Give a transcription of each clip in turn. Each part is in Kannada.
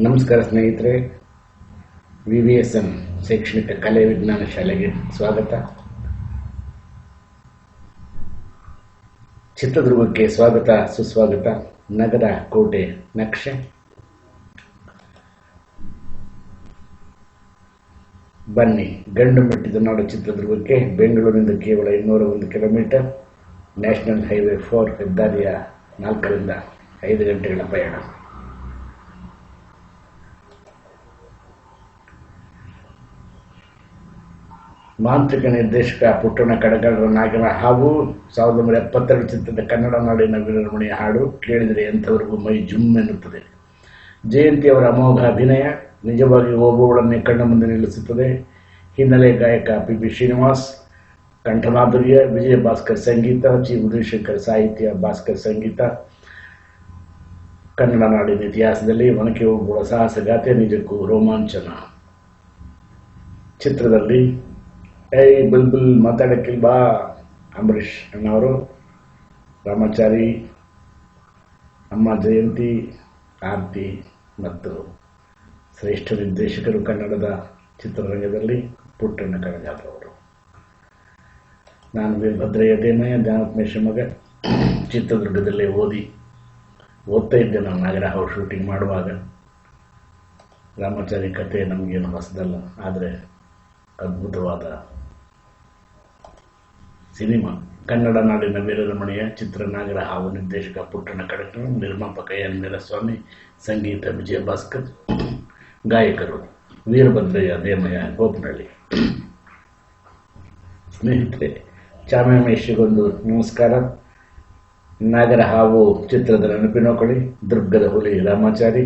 ನಮಸ್ಕಾರ ಸ್ನೇಹಿತರೆ, VVSM ಶೈಕ್ಷಣಿಕ ಕಲೆ ವಿಜ್ಞಾನ ಶಾಲೆಗೆ ಸ್ವಾಗತ. ಚಿತ್ರದುರ್ಗಕ್ಕೆ ಸ್ವಾಗತ ಸುಸ್ವಾಗತ. ನಗರ ಕೋಟೆ ನಕ್ಷೆ. ಬನ್ನಿ, ಗಂಡು ಮೆಟ್ಟಿದ ನಾಡು ಚಿತ್ರದುರ್ಗಕ್ಕೆ ಬೆಂಗಳೂರಿನಿಂದ ಕೇವಲ 201 ಕಿಲೋಮೀಟರ್, ನ್ಯಾಷನಲ್ ಹೈವೇ 4 ಹೆದ್ದಾರಿಯ 4 ರಿಂದ 5 ಗಂಟೆಗಳ ಪಯಣ. ಮಾಂತ್ರಿಕ ನಿರ್ದೇಶಕ ಪುಟ್ಟಣ ಕಡಗಾಲರ ನಾಗರ ಹಾವು 1972 ಚಿತ್ರದ ಕನ್ನಡ ನಾಡಿನ ವೀರರಮಣಿಯ ಹಾಡು ಕೇಳಿದರೆ ಎಂಥವರೆಗೂ ಮೈ ಜುಮ್ ಎನ್ನುತ್ತದೆ. ಜಯಂತಿ ಅವರ ಅಮೋಘ ಅಭಿನಯ ನಿಜವಾಗಿ ಓಬುಗಳನ್ನೇ ಕಣ್ಣ ಮುಂದೆ ನಿಲ್ಲಿಸುತ್ತದೆ. ಹಿನ್ನೆಲೆ ಗಾಯಕ PB ಶ್ರೀನಿವಾಸ್, ಕಂಠಮಾಧುರ್ಯ ವಿಜಯ ಭಾಸ್ಕರ್ ಸಂಗೀತ, ಚಿ ಉದಯಶಂಕರ್ ಸಾಹಿತ್ಯ, ಭಾಸ್ಕರ್ ಸಂಗೀತ. ಕನ್ನಡ ನಾಡಿನ ಇತಿಹಾಸದಲ್ಲಿ ಒನಕೆ ಓಬುಗಳ ಸಾಹಸಗಾಥೆ ನಿಜಕ್ಕೂ ರೋಮಾಂಚನ. ಚಿತ್ರದಲ್ಲಿ ಬುಲ್ಬುಲ್ ಮಾತಾಡಕ್ಕಿಲ್ವಾ ಅಂಬರೀಷ್ ಅಣ್ಣವರು, ರಾಮಾಚಾರಿ, ಅಮ್ಮ ಜಯಂತಿ, ಆರ್ತಿ ಮತ್ತು ಶ್ರೇಷ್ಠ ನಿರ್ದೇಶಕರು ಕನ್ನಡದ ಚಿತ್ರರಂಗದಲ್ಲಿ ಪುಟ್ಟಣ್ಣ ಕಣಗಾಲರವರು. ನಾನು ವೀರಭದ್ರಯ್ಯ ದೇಮಯ್ಯ, ಜ್ಞಾನೋಪಮೇಶ ಮಗ. ಚಿತ್ರದುರ್ಗದಲ್ಲೇ ಓದ್ತಾ ಇದ್ದೆ ನಾನು ನಾಗರ ಹಾವು ಶೂಟಿಂಗ್ ಮಾಡುವಾಗ. ರಾಮಾಚಾರಿ ಕಥೆ ನಮಗೇನು ಹೊಸದಲ್ಲ, ಆದರೆ ಅದ್ಭುತವಾದ ಸಿನಿಮಾ. ಕನ್ನಡ ನಾಡಿನ ವೀರರಮಣಿಯ ಚಿತ್ರ ನಾಗರ ಹಾವು. ನಿರ್ದೇಶಕ ಪುಟ್ಟಣ ಕಡಕ, ನಿರ್ಮಾಪಕ ಎನ್ ವೀರಸ್ವಾಮಿ, ಸಂಗೀತ ವಿಜಯ ಭಾಸ್ಕರ್, ಗಾಯಕರು ವೀರಭದ್ರಯ್ಯ ದೇಮಯ್ಯ ಗೋಪನಹಳ್ಳಿ. ಸ್ನೇಹಿತರೆ, ಚಾಮ್ಯಾಮೇಶಿಗೊಂದು ನಮಸ್ಕಾರ. ನಾಗರ ಹಾವು ಚಿತ್ರದ ನೆನಪಿನ ಕೊಡಿ. ದುರ್ಗದ ಹುಲಿ ರಾಮಾಚಾರಿ,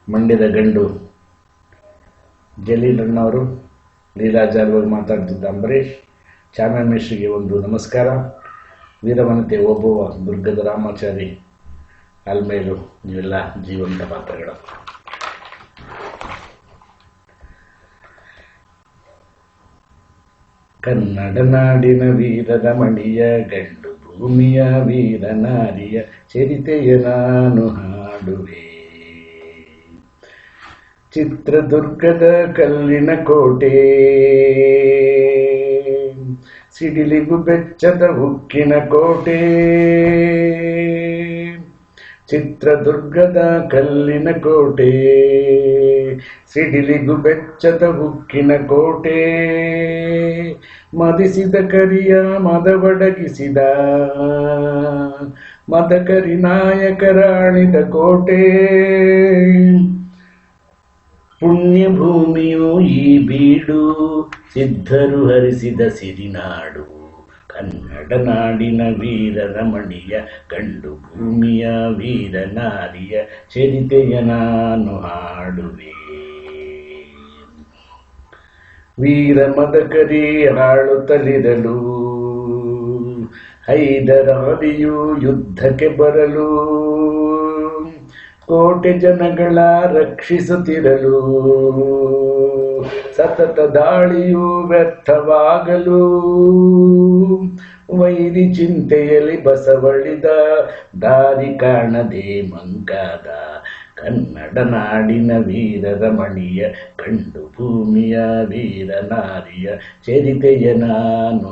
ಮಂಡ್ಯದ ಗಂಡು ಜಲೀಲಣ್ಣವರು, ಲೀಲಾಜಾರವಾಗಿ ಮಾತಾಡ್ತಿದ್ದ ಅಂಬರೀಷ್. ಚಾಮ್ಯಾಮೇಶಿಗೆ ಒಂದು ನಮಸ್ಕಾರ. ವೀರವನತೆ ಒಬ್ಬುವ ದುರ್ಗದ ರಾಮಾಚಾರಿ, ಅಲ್ಮೇಲು, ಇವೆಲ್ಲ ಜೀವಂತ ಪಾತ್ರಗಳು. ಕನ್ನಡ ನಾಡಿನ ವೀರದ ಮಣಿಯ ಗಂಡು ಭೂಮಿಯ ವೀರ ನಾರಿಯ ಚರಿತೆಯ ನಾನು ಹಾಡುವೆ. ಚಿತ್ರದುರ್ಗದ ಕಲ್ಲಿನ ಕೋಟೆ, ಸಿಡಿಲಿಗು ಬೆಚ್ಚದ ಉಕ್ಕಿನ ಕೋಟೆ. ಚಿತ್ರದುರ್ಗದ ಕಲ್ಲಿನ ಕೋಟೆ, ಸಿಡಿಲಿಗು ಬೆಚ್ಚದ ಉಕ್ಕಿನ ಕೋಟೆ. ಮದಿಸಿದ ಕರಿಯ ಮದವಡಗಿಸಿದ ಮದಕರಿ ನಾಯಕರಾಣಿದ ಕೋಟೆ. ಪುಣ್ಯ ಭೂಮಿಯು ಈ ಬೀಡು, ಸಿದ್ಧರು ಹರಿಸಿದ ಸಿರಿನಾಡು. ಕನ್ನಡ ನಾಡಿನ ವೀರರಮಣಿಯ ಗಂಡು ಭೂಮಿಯ ವೀರ ನಾರಿಯ ಚರಿತೆಯ ನಾನು ಹಾಡುವೆ. ವೀರ ಮದಕರಿ ಆಳುತ್ತಲಿರಲು, ಹೈದರಾಲಿಯು ಯುದ್ಧಕ್ಕೆ ಬರಲು, ಕೋಟೆ ಜನಗಳ ರಕ್ಷಿಸುತ್ತಿರಲು, ಸತತ ದಾಳಿಯು ವ್ಯರ್ಥವಾಗಲು, ವೈರಿ ಚಿಂತೆಯಲ್ಲಿ ಬಸವಳಿದ, ದಾರಿ ಕಾಣದೆ ಮಂಕಾದ. ಕನ್ನಡ ನಾಡಿನ ವೀರರಮಣಿಯ ಗಂಡು ಭೂಮಿಯ ವೀರ ನಾರಿಯ ಚರಿತೆಯ ನಾನು